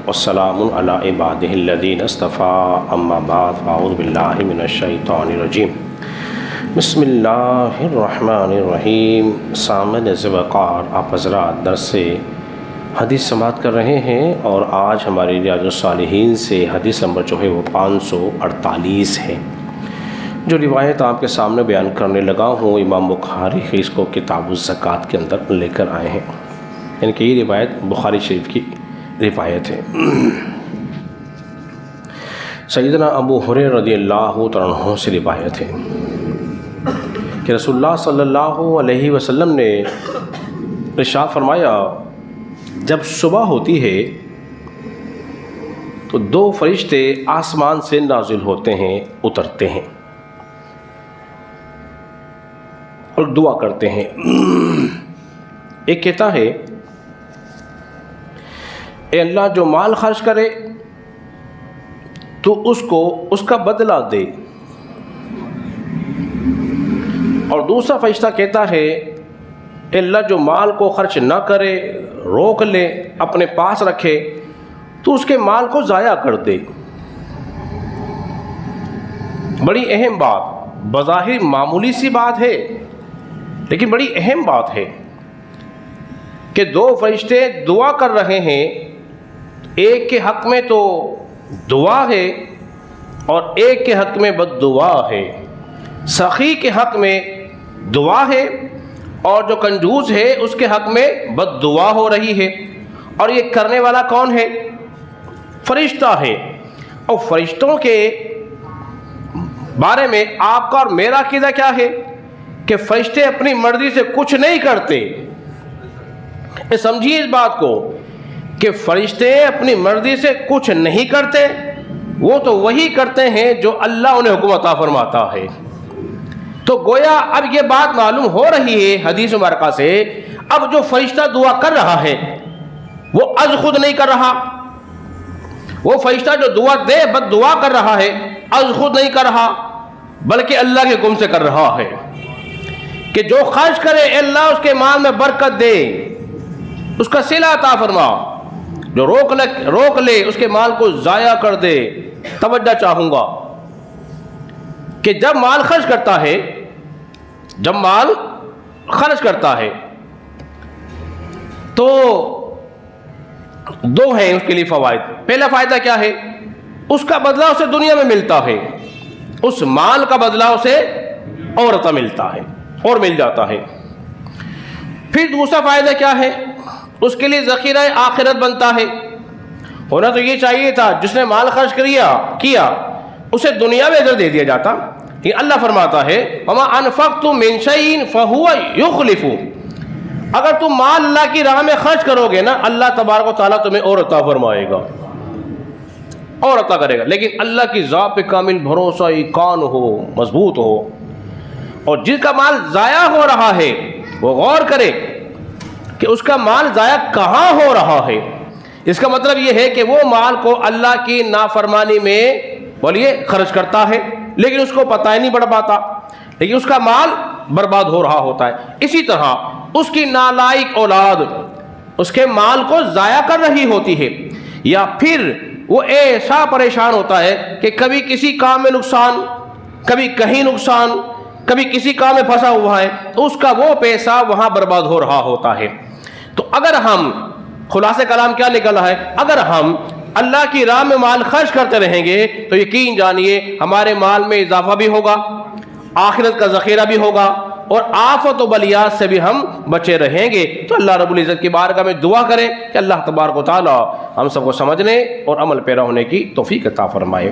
والسلام علی عبادہ الذین اصطفیٰ اما بعد فاعوذ باللہ من الشیطان الرجیم بسم اللہ الرحمن الرحیم۔ سامعین وقار، آپ حضرات درس حدیث سماعت کر رہے ہیں اور آج ہماری ریاض الصالحین سے حدیث نمبر جو ہے وہ 548 ہے۔ جو روایت آپ کے سامنے بیان کرنے لگا ہوں امام بخاری اس کو کتاب الزکوٰۃ کے اندر لے کر آئے ہیں، یعنی کہ یہ روایت بخاری شریف کی روایت ہے۔ سیدنا ابو ہریرہ رضی اللہ تعالیٰ عنہ سے روایت ہے کہ رسول اللہ صلی اللہ علیہ وسلم نے ارشاد فرمایا، جب صبح ہوتی ہے تو دو فرشتے آسمان سے نازل ہوتے ہیں، اترتے ہیں اور دعا کرتے ہیں۔ ایک کہتا ہے، اے اللہ جو مال خرچ کرے تو اس کو اس کا بدلہ دے، اور دوسرا فرشتہ کہتا ہے، اے اللہ جو مال کو خرچ نہ کرے، روک لے، اپنے پاس رکھے تو اس کے مال کو ضائع کر دے۔ بڑی اہم بات، بظاہر معمولی سی بات ہے لیکن بڑی اہم بات ہے کہ دو فرشتے دعا کر رہے ہیں، ایک کے حق میں تو دعا ہے اور ایک کے حق میں بد دعا ہے۔ سخی کے حق میں دعا ہے اور جو کنجوس ہے اس کے حق میں بد دعا ہو رہی ہے، اور یہ کرنے والا کون ہے؟ فرشتہ ہے۔ اور فرشتوں کے بارے میں آپ کا اور میرا عقیدہ کیا ہے کہ فرشتے اپنی مرضی سے کچھ نہیں کرتے۔ سمجھیے اس بات کو کہ فرشتے اپنی مرضی سے کچھ نہیں کرتے، وہ تو وہی کرتے ہیں جو اللہ انہیں حکم عطا فرماتا ہے۔ تو گویا اب یہ بات معلوم ہو رہی ہے حدیث مبارکہ سے، اب جو فرشتہ دعا کر رہا ہے وہ از خود نہیں کر رہا، وہ فرشتہ جو دعا دے بد دعا کر رہا ہے از خود نہیں کر رہا بلکہ اللہ کے حکم سے کر رہا ہے کہ جو خرچ کرے اے اللہ اس کے مال میں برکت دے، اس کا صلہ عطا فرما، جو روک لے اس کے مال کو ضائع کر دے۔ توجہ چاہوں گا کہ جب مال خرچ کرتا ہے تو دو ہیں اس کے لیے فوائد۔ پہلا فائدہ کیا ہے؟ اس کا بدلہ اسے دنیا میں ملتا ہے، اس مال کا بدلہ اسے اور عطا ملتا ہے اور مل جاتا ہے۔ پھر دوسرا فائدہ کیا ہے؟ اس کے لیے ذخیرہ آخرت بنتا ہے۔ ہونا تو یہ چاہیے تھا جس نے مال خرچ کیا اسے دنیا میں اجر دے دیا جاتا، کہ اللہ فرماتا ہے وَمَا أَنفَقْتُم مِّن شَيْءٍ فَهُوَ يُخْلِفُ۔ اگر تم مال اللہ کی راہ میں خرچ کرو گے نا، اللہ تبارک و تعالیٰ تمہیں اور عطا فرمائے گا اور عطا کرے گا۔ لیکن اللہ کی ذات پہ کامل بھروسہ ایقان ہو، مضبوط ہو، اور جس کا مال ضائع ہو رہا ہے وہ غور کرے کہ اس کا مال ضائع کہاں ہو رہا ہے۔ اس کا مطلب یہ ہے کہ وہ مال کو اللہ کی نافرمانی میں خرچ کرتا ہے لیکن اس کو پتہ ہی نہیں پڑ پاتا، لیکن اس کا مال برباد ہو رہا ہوتا ہے۔ اسی طرح اس کی نالائق اولاد اس کے مال کو ضائع کر رہی ہوتی ہے، یا پھر وہ ایسا پریشان ہوتا ہے کہ کبھی کسی کام میں نقصان، کبھی کہیں نقصان، کبھی کسی کام میں پھنسا ہوا ہے تو اس کا وہ پیسہ وہاں برباد ہو رہا ہوتا ہے۔ تو اگر ہم، خلاصہ کلام کیا نکلا ہے، اگر ہم اللہ کی راہ میں مال خرچ کرتے رہیں گے تو یقین جانیے ہمارے مال میں اضافہ بھی ہوگا، آخرت کا ذخیرہ بھی ہوگا، اور آفت و بلیات سے بھی ہم بچے رہیں گے۔ تو اللہ رب العزت کی بارگاہ میں دعا کریں کہ اللہ تبارک و تعالی ہم سب کو سمجھنے اور عمل پیرا ہونے کی توفیق عطا فرمائے۔